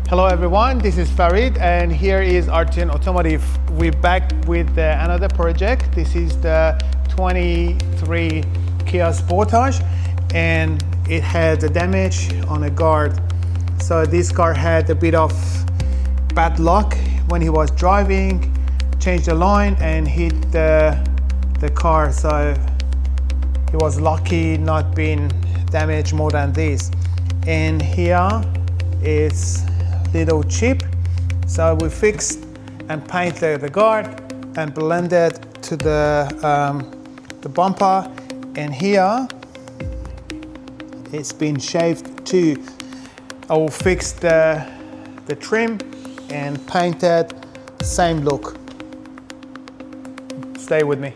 Hello everyone, this is Farid and here is Artian Automotive. We're back with another project. This is the 23 Kia Sportage and it had a damage on a guard. So this car had a bit of bad luck when he was driving, changed the line and hit the car. So he was lucky not being damaged more than this. And here is little chip, so we fixed and painted the guard and blended to the bumper, and here it's been shaved too. I will fix the trim and paint it same look. Stay with me.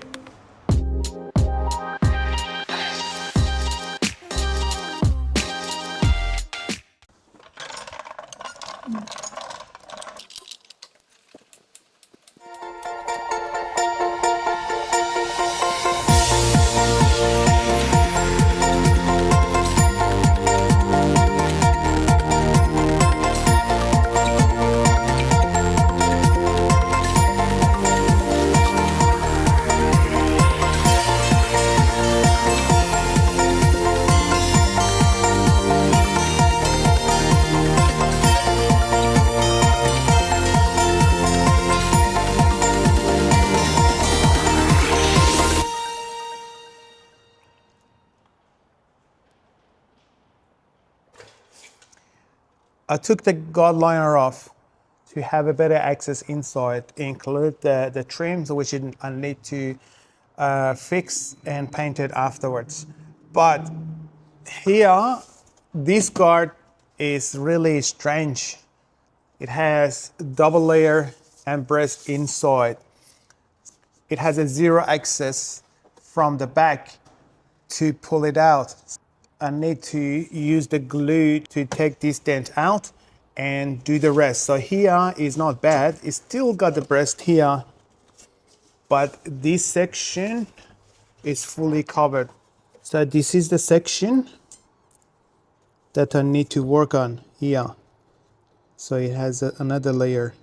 I took the guard liner off to have a better access inside, include the trims, which I need to fix and paint it afterwards. But here, this guard is really strange. It has double layer and breast inside. It has a zero access from the back to pull it out. I need to use the glue to take this dent out and do the rest. So here is not bad. It's still got the breast here, but this section is fully covered. So this is the section that I need to work on here. So it has another layer.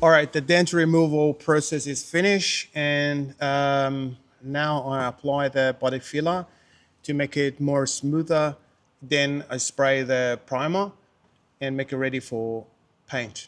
All right, the dent removal process is finished, and now I apply the body filler to make it more smoother. Then I spray the primer and make it ready for paint.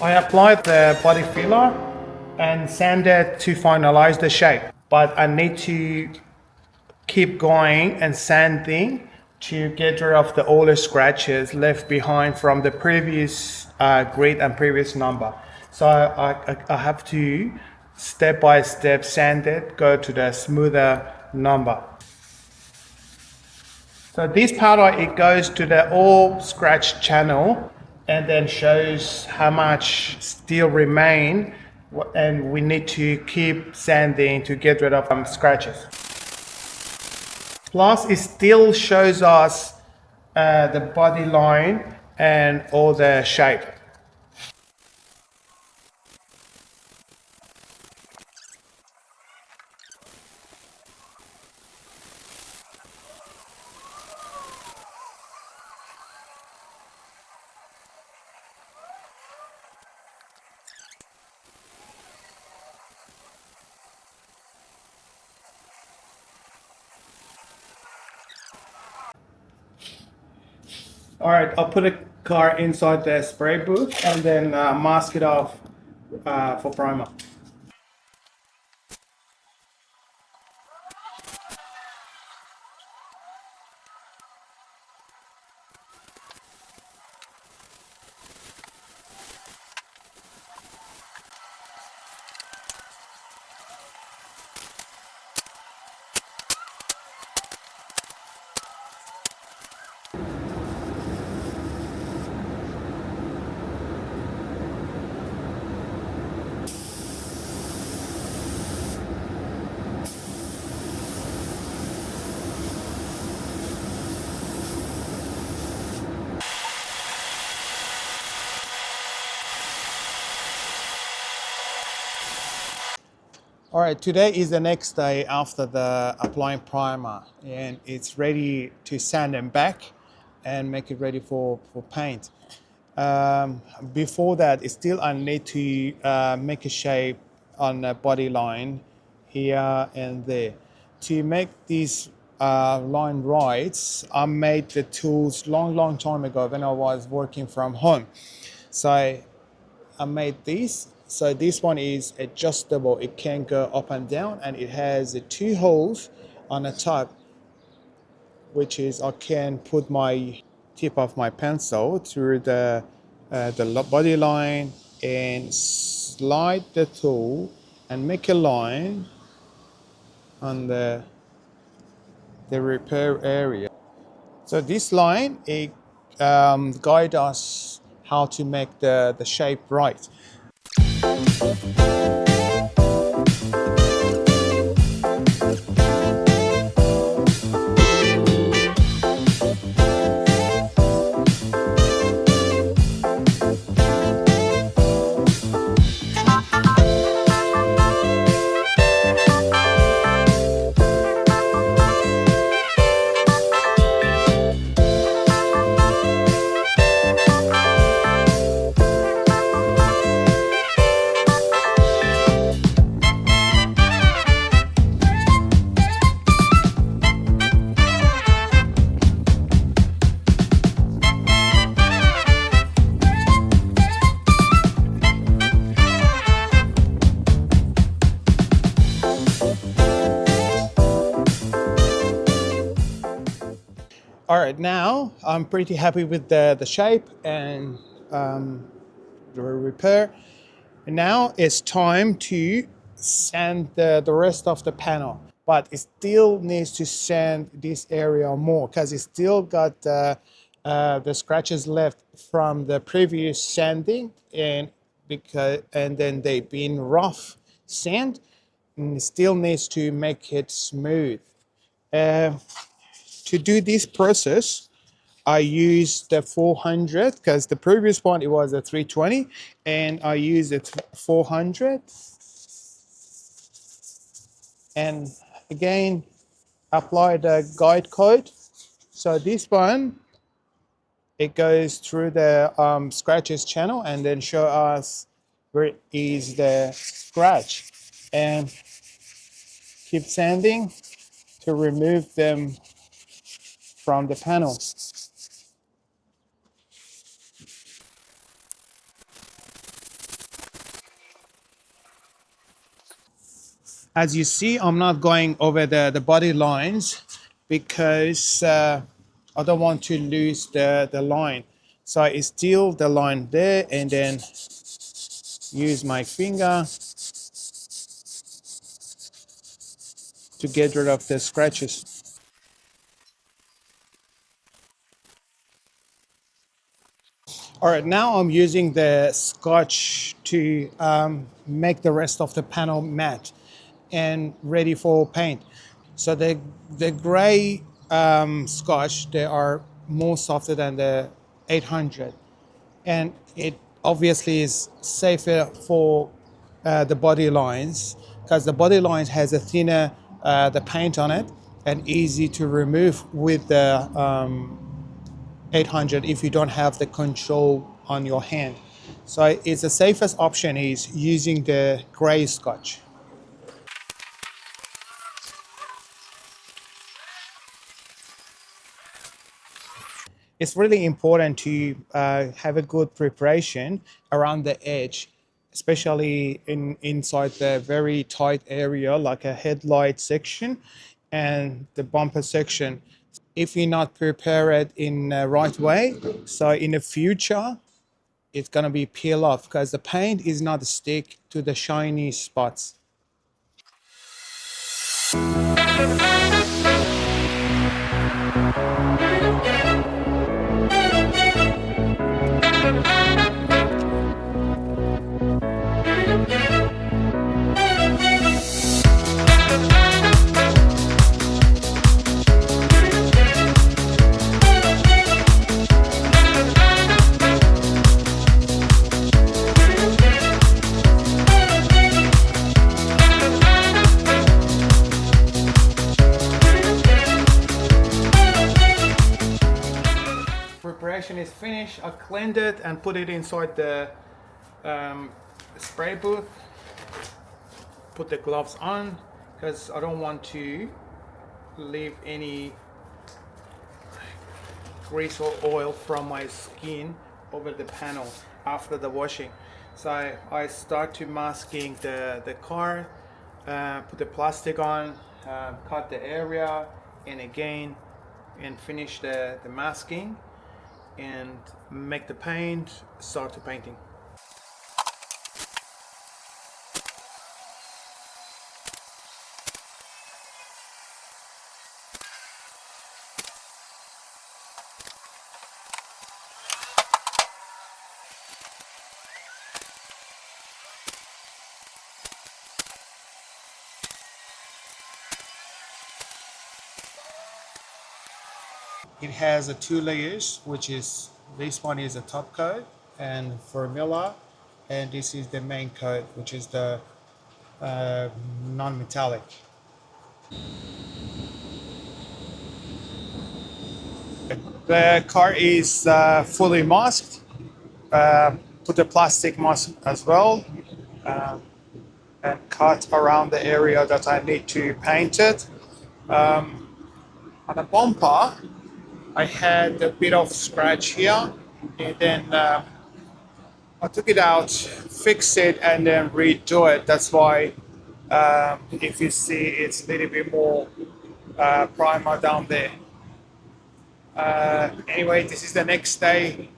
I applied the body filler and sanded to finalize the shape, but I need to keep going and sanding to get rid of the older scratches left behind from the previous grid and previous number. So I have to step by step sand it, go to the smoother number. So this powder, it goes to the all scratch channel and then shows how much still remain, and we need to keep sanding to get rid of scratches. Plus it still shows us the body line and all the shape. All right, I'll put a car inside the spray booth and then mask it off for primer. All right, today is the next day after the applying primer, and it's ready to sand and back and make it ready for paint. Before that, still I need to make a shape on the body line here and there. To make this line right, I made the tools long time ago when I was working from home. So I made this. So this one is adjustable. It can go up and down, and it has two holes on the top, which is I can put my tip of my pencil through the body line and slide the tool and make a line on the repair area. So this line, it guides us how to make the shape right. All right, now I'm pretty happy with the shape and the repair. And now it's time to sand the rest of the panel, but it still needs to sand this area more because it still got the scratches left from the previous sanding, and then they've been rough sand, and it still needs to make it smooth. Uh, to do this process, I use the 400 because the previous one it was a 320, and I use the 400, and again apply the guide code. So this one it goes through the scratches channel and then show us where is the scratch, and keep sanding to remove them from the panel. As you see, I'm not going over the body lines because I don't want to lose the line. So I steal the line there and then use my finger to get rid of the scratches. All right, now I'm using the scotch to make the rest of the panel matte and ready for paint. So the gray scotch, they are more softer than the 800, and it obviously is safer for the body lines because the body lines has a thinner the paint on it and easy to remove with the 800 if you don't have the control on your hand. So it's the safest option is using the gray scotch. It's really important to have a good preparation around the edge, especially inside the very tight area like a headlight section and the bumper section. If you're not prepared in the right way, so in the future, it's gonna be peel off because the paint is not stick to the shiny spots. Preparation is finished. I cleaned it and put it inside the spray booth. Put the gloves on because I don't want to leave any grease or oil from my skin over the panel after the washing. So I start to masking the car, put the plastic on, cut the area, and again, and finish the masking and make the paint, start the painting. It has a 2 layers, which is this one is a top coat and formula, and this is the main coat, which is the non-metallic. The car is fully masked. Put the plastic mask as well, and cut around the area that I need to paint it. On the bumper, I had a bit of scratch here, and then I took it out, fixed it, and then redo it. That's why if you see it's a little bit more primer down there. Anyway, this is the next day,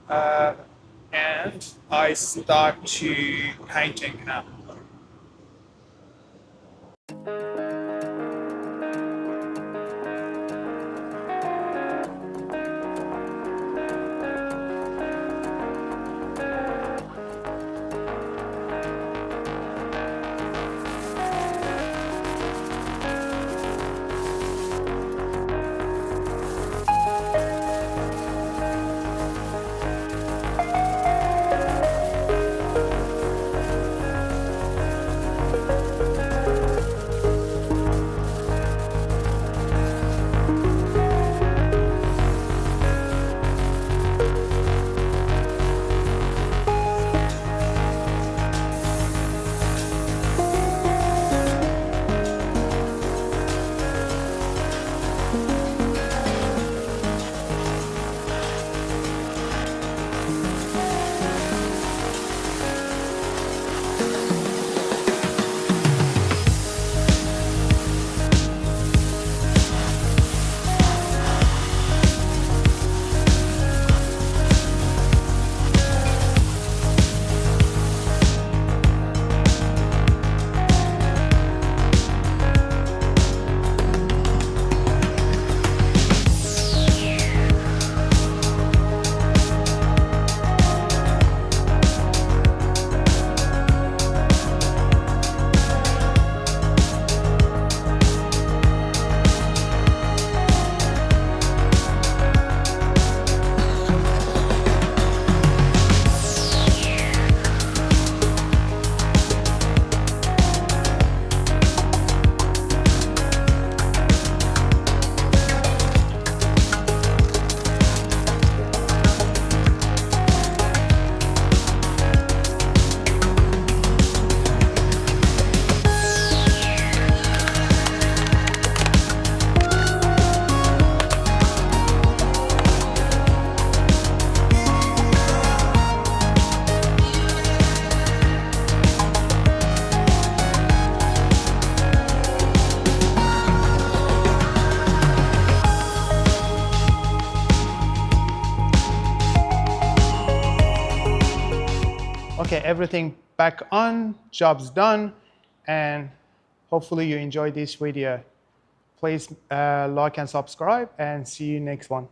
and I start to painting now. Okay, everything back on, job's done, and hopefully you enjoyed this video. Please like and subscribe, and see you next one.